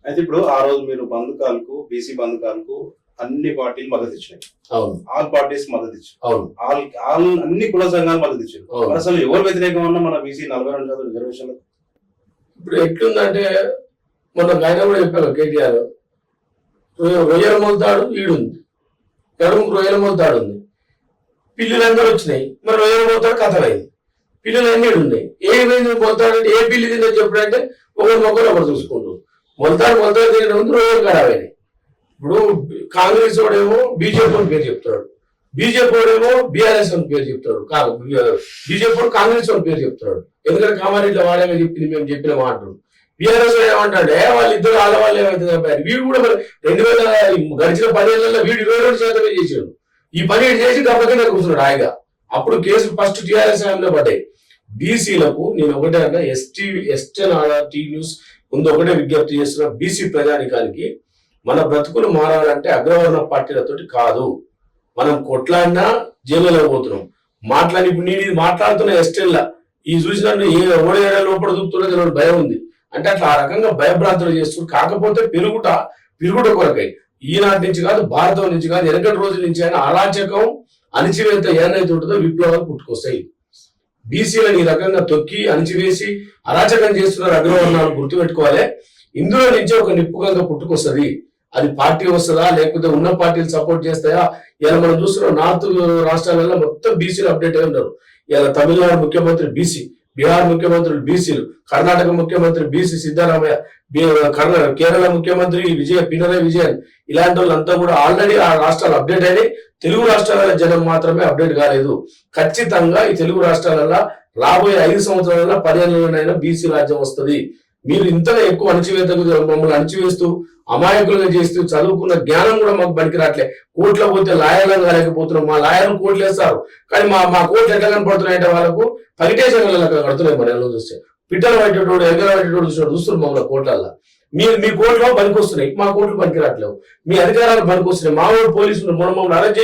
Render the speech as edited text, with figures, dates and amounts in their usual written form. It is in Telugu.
అయితే ఇప్పుడు ఆ రోజు మీరు బంధుకాలకు బీసీ బంధుకాలకు అన్ని పార్టీలు మద్దతు ఇచ్చినాయి. అవును, ఆల్ పార్టీస్ మద్దతు ఇచ్చారు. అవును, ఆల్ అన్ని కుల సంఘాలు మద్దతు ఇచ్చారు. మరి అసలు ఎవరు వ్యతిరేకం ఉన్నా మన బీసీ 42% రిజర్వేషన్. ఇప్పుడు ఎట్లుందంటే మొన్న ఆయన కూడా చెప్పారు కేటీఆర్, రొయ్యల మొలతాడు ఈడుంది, ఎడము రొయ్యల మొలతాడు ఉంది, పిల్లులందరూ వచ్చినాయి, మరి రొయ్యల మొలతాడు కథమైంది, పిల్లులు అన్ని ఉన్నాయి. ఏమైంది మొలతాడు ఏ పిల్లి తిందో చెప్పడంటే ఒకరి మొక్కలు ఒకరు చూసుకుంటారు. మొలతాడు తినడం ఉంది, రొయ్యలు ఖరాబ్ అయినాయి. ఇప్పుడు కాంగ్రెస్ వాడేమో బీజేపీ అని పేరు చెప్తాడు, బీజేపీ వాడేమో బీఆర్ఎస్ అని పేరు చెప్తాడు, బీజేపీ వాడు కాంగ్రెస్ అని పేరు చెప్తాడు. ఎందుకంటే కామారెడ్డిలో వాడేమో చెప్పింది మేము చెప్పిన మాట. బీఆర్ఎస్ ఏమంటాడే వాళ్ళిద్దరు ఆడవాళ్ళు ఏమైతే వీడు కూడా మరి 2000 గడిచిన 10 ఏళ్లలో వీడు 22% చేసాడు. ఈ పని చేసి డబ్బకింద కూర్చున్నాడు హాయిగా. అప్పుడు కేసులు ఫస్ట్ టీఆర్ఎస్ హయాంలో పడ్డాయి. బీసీలకు నేను ఒకటే అన్నా, ఎస్టర్న్ టీ న్యూస్ ముందు ఒకటే విజ్ఞప్తి చేస్తున్నా, బీసీ ప్రజానికానికి మన బ్రతుకులు మారాలంటే అగ్రవర్ణ పార్టీలతోటి కాదు. మనం కొట్లాడినా జైలులో పోతున్నాం. ఇప్పుడు నేను ఇది మాట్లాడుతున్న ఎస్టెల్లా ఈ చూసినట్టు ఓడేడా లోపల చూపుతున్నది భయం ఉంది అంటే అట్లా ఆ రకంగా భయభ్రాంతులు చేస్తున్నారు. కాకపోతే పెరుగుట కొరకై ఈనాటి నుంచి కాదు, భారతం నుంచి కాదు, వెనకటి రోజుల నుంచి అయినా అరాచకం అణిచివేత ఏనైతే ఉంటుందో విప్లవాలు పుట్టుకొస్తాయి. బీసీలను ఈ రకంగా తొక్కి అణిచివేసి అరాచకం చేస్తున్నారు అగ్రవర్ణాలు, గుర్తుపెట్టుకోవాలి. ఇందులో నుంచి ఒక నిప్పుగా పుట్టుకొస్తుంది. అది పార్టీ వస్తుందా లేకపోతే ఉన్న పార్టీలు సపోర్ట్ చేస్తాయా? ఇలా మనం చూస్తున్నాం నార్త్ రాష్ట్రాలలో మొత్తం బీసీలు అప్డేట్ అయి ఉన్నారు. ఇలా తమిళనాడు ముఖ్యమంత్రి బీసీ, బీహార్ ముఖ్యమంత్రులు బీసీలు, కర్ణాటక ముఖ్యమంత్రి బీసీ సిద్ధరామయ్య, కేరళ ముఖ్యమంత్రి పినరయ్ విజయన్, ఇలాంటి వాళ్ళంతా కూడా ఆల్రెడీ ఆ రాష్ట్రాలు అప్డేట్ అయినాయి. తెలుగు రాష్ట్రాల జనం మాత్రమే అప్డేట్ కాలేదు. ఖచ్చితంగా ఈ తెలుగు రాష్ట్రాలలో రాబోయే 5 సంవత్సరాలలో 10 ఏళ్ళలోనైనా బీసీ రాజ్యం వస్తుంది. మీరు ఇంతగా ఎక్కువ అణచివేతకు మమ్మల్ని అణచివేస్తూ అమాయకులుగా చేస్తూ చదువుకున్న జ్ఞానం కూడా మాకు బనికి రావట్లే. కోర్టులో పోతే లాయర్లను కాలేకపోతున్నాం. మా లాయర్లు కోర్టులు వేస్తారు కానీ మా కోర్టులు ఎట్లా కనపడుతున్నాయంటే వాళ్ళకు పగిటేషన్ కడుతున్నాయి. మన ఎలా చూస్తే పిట్టలు పట్టేటోడు ఎగర పట్టేటోడు చూస్తున్నారు మమ్మల్ని కోర్టులలో. మీ కోర్టులో పనికి వస్తున్నాయి, మా కోర్టులు పనికి రావట్లేవు. మీ అధికారాలు పనికి వస్తున్నాయి. మా ఊరు పోలీసులు మమ్మల్ని అరెస్ట్ చేసి